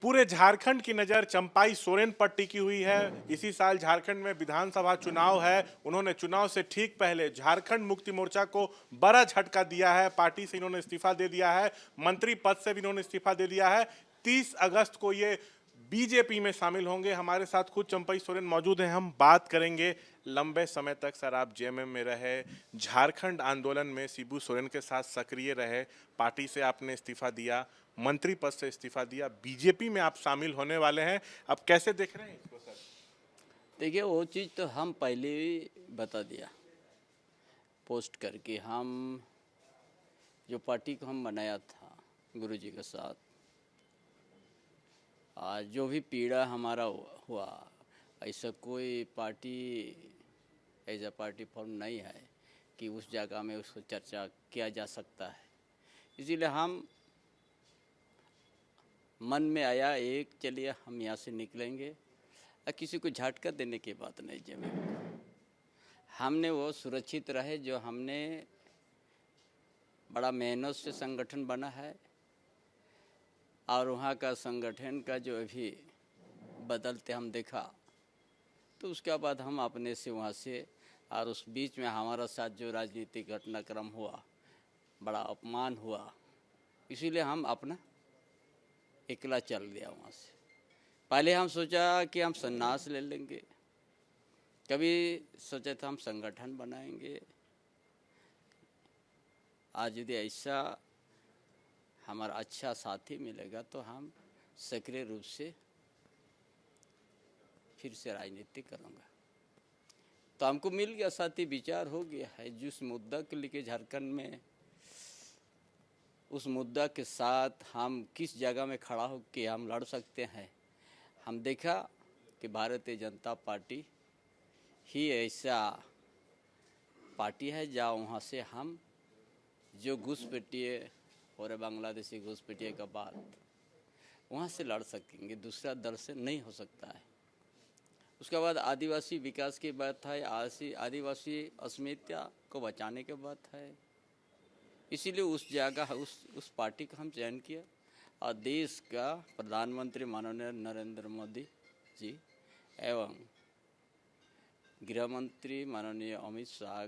पूरे झारखंड की नजर चंपाई सोरेन पर टिकी हुई है। इसी साल झारखंड में विधानसभा चुनाव है। उन्होंने चुनाव से ठीक पहले झारखंड मुक्ति मोर्चा को बड़ा झटका दिया है। पार्टी से इन्होंने इस्तीफा दे दिया है, मंत्री पद से भी इन्होंने इस्तीफा दे दिया है। 30 अगस्त को ये बीजेपी में शामिल होंगे। हमारे साथ खुद चंपाई सोरेन मौजूद हैं। हम बात करेंगे लंबे समय तक सर आप जेएमएम में रहे, झारखंड आंदोलन में शिबू सोरेन के साथ सक्रिय रहे, पार्टी से आपने इस्तीफा दिया, मंत्री पद से इस्तीफा दिया, बीजेपी में आप शामिल होने वाले हैं। अब कैसे देख रहे हैं इसको सर? देखिए वो चीज़ तो हम पहले ही बता दिया पोस्ट करके। हम जो पार्टी को हम बनाया था गुरुजी के साथ, आज जो भी पीड़ा हमारा हुआ, ऐसा कोई party as a party form नहीं है कि उस जगह में उसको चर्चा किया जा सकता है। इसीलिए हम मन में आया एक, चलिए हम यहाँ से निकलेंगे। किसी को झटका देने की बात नहीं। जब हमने वो सुरक्षित रहे, जो हमने बड़ा मेहनत से संगठन बना है, और वहाँ का संगठन का जो अभी बदलते हम देखा, तो उसके बाद हम अपने से वहाँ से, और उस बीच में हमारा साथ जो राजनीतिक घटनाक्रम हुआ, बड़ा अपमान हुआ, इसीलिए हम अपना अकेला चल दिया वहाँ से। पहले हम सोचा कि हम संन्यास ले लेंगे, कभी सोचा था हम संगठन बनाएंगे। आज यदि ऐसा हमारा अच्छा साथी मिलेगा तो हम सक्रिय रूप से फिर से राजनीति करूँगा। तो हमको मिल गया साथी, विचार हो गया है जिस मुद्दा के लिए झारखंड में, उस मुद्दा के साथ हम किस जगह में खड़ा हो के हम लड़ सकते हैं। हम देखा कि भारतीय जनता पार्टी ही ऐसा पार्टी है जहाँ वहाँ से हम जो घुसपैठिए और बांग्लादेशी घुसपैठिए का बात, वहाँ से लड़ सकेंगे, दूसरा दल से नहीं हो सकता है। उसके बाद आदिवासी विकास की बात है, आदिवासी अस्मिता को बचाने की बात है। इसीलिए उस जगह उस पार्टी का हम चयन किया, और देश का प्रधानमंत्री माननीय नरेंद्र मोदी जी एवं गृह मंत्री माननीय अमित शाह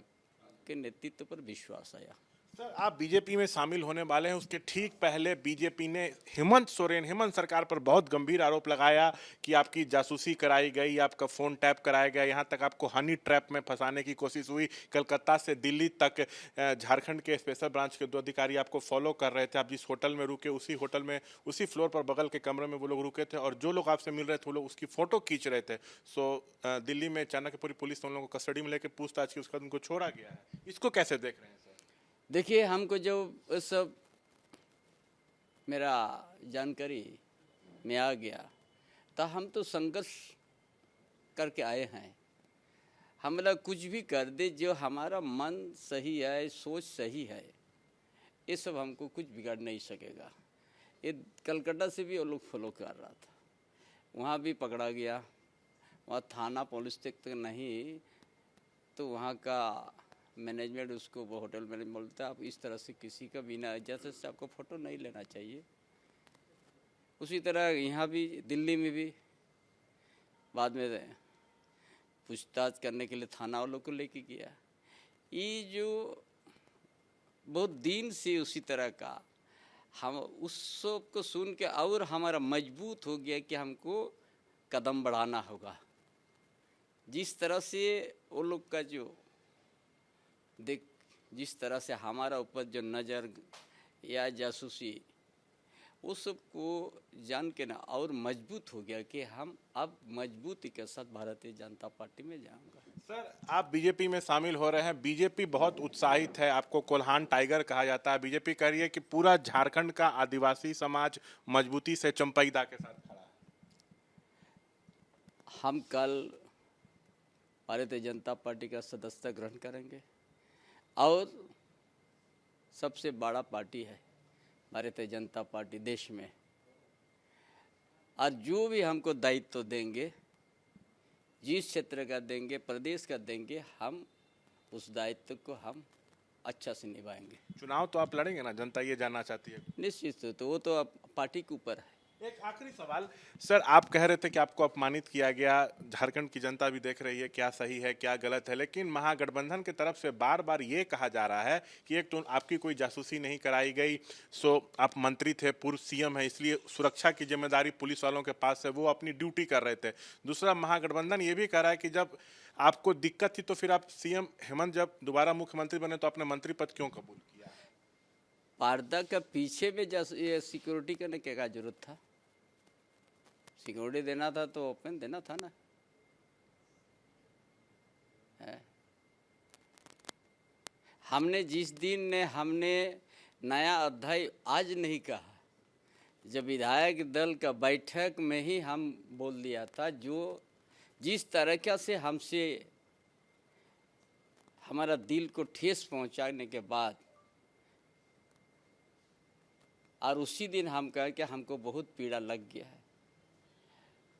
के नेतृत्व पर विश्वास आया। सर आप बीजेपी में शामिल होने वाले हैं, उसके ठीक पहले बीजेपी ने हेमंत सरकार पर बहुत गंभीर आरोप लगाया कि आपकी जासूसी कराई गई, आपका फोन टैप कराया गया, यहाँ तक आपको हनी ट्रैप में फंसाने की कोशिश हुई। कलकत्ता से दिल्ली तक झारखंड के स्पेशल ब्रांच के 2 अधिकारी आपको फॉलो कर रहे थे। आप जिस होटल में रुके, उसी होटल में, उसी फ्लोर पर बगल के कमरे में वो लोग रुके थे, और जो लोग आपसे मिल रहे थे वो लोग उसकी फोटो खींच रहे थे। दिल्ली में अचानक पूरी पुलिस उन लोगों को कस्टडी में लेकर पूछताछ की, उसके बाद उनको छोड़ा गया है। इसको कैसे देख रहे हैं सर? देखिए, हमको जो सब मेरा जानकारी में आ गया, तो हम तो संघर्ष करके आए हैं। हम लोग कुछ भी कर दे, जो हमारा मन सही है, सोच सही है, ये सब हमको कुछ बिगाड़ नहीं सकेगा। ये कलकत्ता से भी वो लोग फॉलो कर रहा था, वहाँ भी पकड़ा गया, वहाँ थाना पुलिस तक नहीं, तो वहाँ का मैनेजमेंट उसको, वो होटल मैनेजमेंट बोलता है आप इस तरह से किसी का बिना इजाज़त से आपको फ़ोटो नहीं लेना चाहिए। उसी तरह यहाँ भी दिल्ली में भी बाद में पूछताछ करने के लिए थाना वालों को लेके गया। ये जो बहुत दिन से उसी तरह का, हम उस सब को सुन के और हमारा मजबूत हो गया कि हमको कदम बढ़ाना होगा। जिस तरह से वो लोग का जो जिस तरह से हमारा ऊपर जो नज़र या जासूसी, वो सब को जान के ना और मजबूत हो गया कि हम अब मजबूती के साथ भारतीय जनता पार्टी में जाऊंगा। सर आप बीजेपी में शामिल हो रहे हैं, बीजेपी बहुत उत्साहित है, आपको कोल्हान टाइगर कहा जाता है। बीजेपी कह रही है कि पूरा झारखंड का आदिवासी समाज मजबूती से चंपईदा के साथ खड़ा है। हम कल भारतीय जनता पार्टी का सदस्यता ग्रहण करेंगे, और सबसे बड़ा पार्टी है भारतीय जनता पार्टी देश में, और जो भी हमको दायित्व देंगे, जिस क्षेत्र का देंगे, प्रदेश का देंगे, हम उस दायित्व को हम अच्छा से निभाएंगे। चुनाव तो आप लड़ेंगे ना, जनता ये जानना चाहती है। निश्चित, तो वो तो अब पार्टी के ऊपर है। एक आखिरी सवाल सर, आप कह रहे थे कि आपको अपमानित किया गया, झारखंड की जनता भी देख रही है क्या सही है क्या गलत है, लेकिन महागठबंधन की तरफ से बार बार ये कहा जा रहा है कि एक तो आपकी कोई जासूसी नहीं कराई गई, सो आप मंत्री थे, पूर्व सीएम है, इसलिए सुरक्षा की जिम्मेदारी पुलिस वालों के पास है, वो अपनी ड्यूटी कर रहे थे। दूसरा, महागठबंधन ये भी कह रहा है कि जब आपको दिक्कत थी तो फिर आप सीएम हेमंत जब दोबारा मुख्यमंत्री बने तो अपने मंत्री पद क्यों कबूल किया? पर्दा का पीछे में ये सिक्योरिटी करने की क्या जरूरत था? सिक्योरिटी देना था तो ओपन देना था ना। है। हमने जिस दिन ने हमने नया अध्याय आज नहीं कहा, जब विधायक दल का बैठक में ही हम बोल दिया था, जो जिस तरीक़ा से हमसे हमारा दिल को ठेस पहुंचाने के बाद, और उसी दिन हम कहा कि हमको बहुत पीड़ा लग गया है,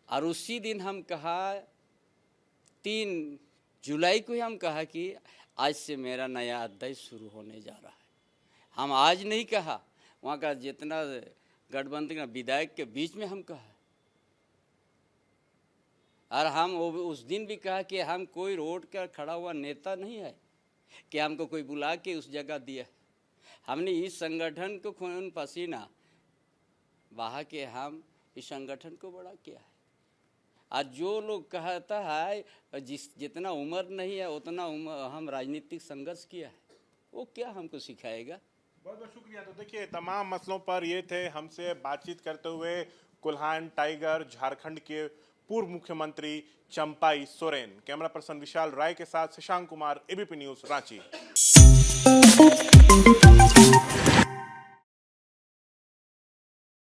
और उसी दिन हम कहा 3 जुलाई को ही हम कहा कि आज से मेरा नया अध्याय शुरू होने जा रहा है। हम आज नहीं कहा, वहाँ का जितना गठबंधन का विधायक के बीच में हम कहा, और हम उस दिन भी कहा कि हम कोई रोड का खड़ा हुआ नेता नहीं है कि हमको कोई बुला के उस जगह दिया। हमने इस संगठन को खून पसीना बहा के हम इस संगठन को बड़ा किया है। आज जो लोग कहता है जितना उम्र नहीं है उतना हम राजनीतिक संघर्ष किया है, वो क्या हमको सिखाएगा? बहुत बहुत शुक्रिया। तो देखिए, तमाम मसलों पर ये थे हमसे बातचीत करते हुए कुल्हान टाइगर झारखंड के पूर्व मुख्यमंत्री चंपाई सोरेन। कैमरा पर्सन विशाल राय के साथ शशांक कुमार, एबीपी न्यूज, रांची।